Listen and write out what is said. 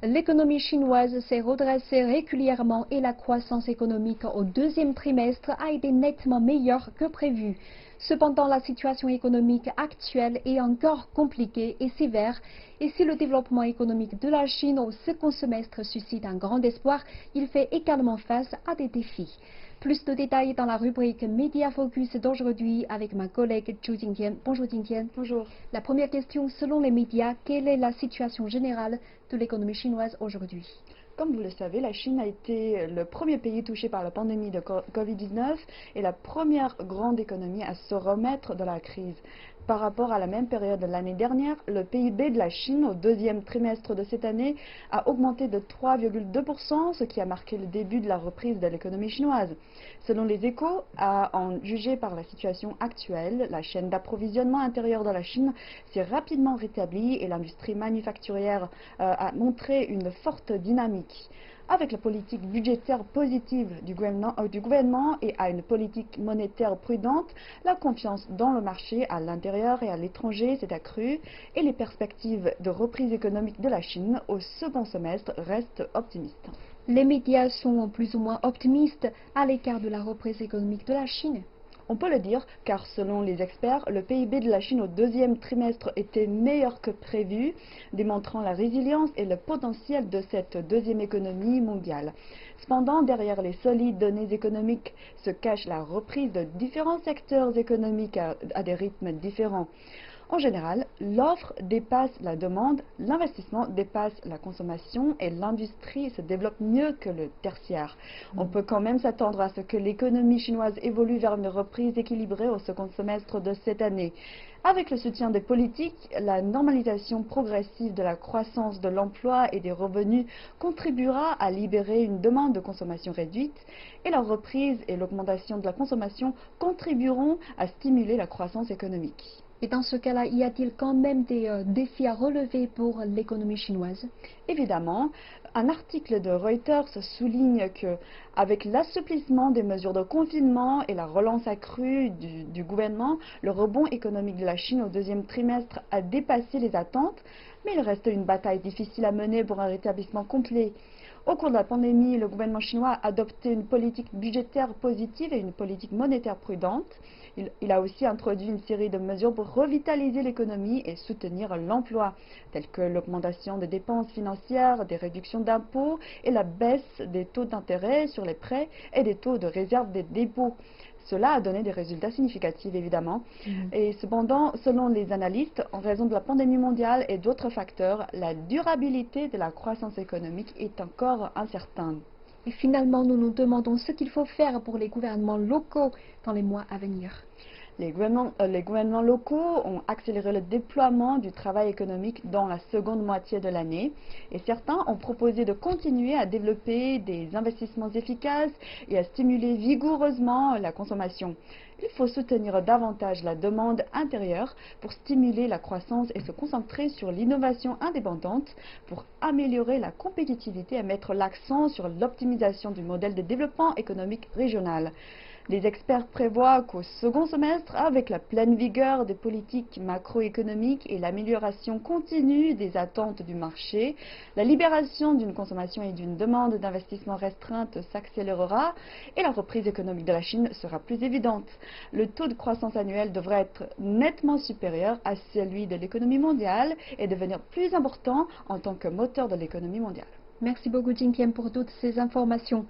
L'économie chinoise s'est redressée régulièrement et la croissance économique au deuxième trimestre a été nettement meilleure que prévu. Cependant, la situation économique actuelle est encore compliquée et sévère. Et si le développement économique de la Chine au second semestre suscite un grand espoir, il fait également face à des défis. Plus de détails dans la rubrique Media Focus d'aujourd'hui avec ma collègue Zhu Jingtian. Bonjour Jingtian. Bonjour. La première question, selon les médias, quelle est la situation générale de l'économie chinoise aujourd'hui? Comme vous le savez, la Chine a été le premier pays touché par la pandémie de Covid-19 et la première grande économie à se remettre de la crise. Par rapport à la même période de l'année dernière, le PIB de la Chine au deuxième trimestre de cette année a augmenté de 3,2%, ce qui a marqué le début de la reprise de l'économie chinoise. Selon les Échos, à en juger par la situation actuelle, la chaîne d'approvisionnement intérieur de la Chine s'est rapidement rétablie et l'industrie manufacturière a montré une forte dynamique. Avec la politique budgétaire positive du gouvernement et à une politique monétaire prudente, la confiance dans le marché à l'intérieur et à l'étranger s'est accrue et les perspectives de reprise économique de la Chine au second semestre restent optimistes. Les médias sont plus ou moins optimistes à l'égard de la reprise économique de la Chine. On peut le dire car selon les experts, le PIB de la Chine au deuxième trimestre était meilleur que prévu, démontrant la résilience et le potentiel de cette deuxième économie mondiale. Cependant, derrière les solides données économiques se cache la reprise de différents secteurs économiques à des rythmes différents. En général, l'offre dépasse la demande, l'investissement dépasse la consommation et l'industrie se développe mieux que le tertiaire. On peut quand même s'attendre à ce que l'économie chinoise évolue vers une reprise équilibrée au second semestre de cette année. Avec le soutien des politiques, la normalisation progressive de la croissance de l'emploi et des revenus contribuera à libérer une demande de consommation réduite et la reprise et l'augmentation de la consommation contribueront à stimuler la croissance économique. Et dans ce cas-là, y a-t-il quand même des défis à relever pour l'économie chinoise? Évidemment, un article de Reuters souligne que, avec l'assouplissement des mesures de confinement et la relance accrue du gouvernement, le rebond économique de la Chine au deuxième trimestre a dépassé les attentes, mais il reste une bataille difficile à mener pour un rétablissement complet. Au cours de la pandémie, le gouvernement chinois a adopté une politique budgétaire positive et une politique monétaire prudente. Il a aussi introduit une série de mesures pour revitaliser l'économie et soutenir l'emploi, telles que l'augmentation des dépenses financières, des réductions d'impôts et la baisse des taux d'intérêt sur les prêts et des taux de réserve des dépôts. Cela a donné des résultats significatifs, évidemment. Et cependant, selon les analystes, en raison de la pandémie mondiale et d'autres facteurs, la durabilité de la croissance économique est encore incertaine. Et finalement, nous nous demandons ce qu'il faut faire pour les gouvernements locaux dans les mois à venir. Les gouvernements locaux ont accéléré le déploiement du travail économique dans la seconde moitié de l'année et certains ont proposé de continuer à développer des investissements efficaces et à stimuler vigoureusement la consommation. Il faut soutenir davantage la demande intérieure pour stimuler la croissance et se concentrer sur l'innovation indépendante pour améliorer la compétitivité et mettre l'accent sur l'optimisation du modèle de développement économique régional. Les experts prévoient qu'au second semestre, avec la pleine vigueur des politiques macroéconomiques et l'amélioration continue des attentes du marché, la libération d'une consommation et d'une demande d'investissement restreinte s'accélérera et la reprise économique de la Chine sera plus évidente. Le taux de croissance annuel devrait être nettement supérieur à celui de l'économie mondiale et devenir plus important en tant que moteur de l'économie mondiale. Merci beaucoup, Jingtian, pour toutes ces informations.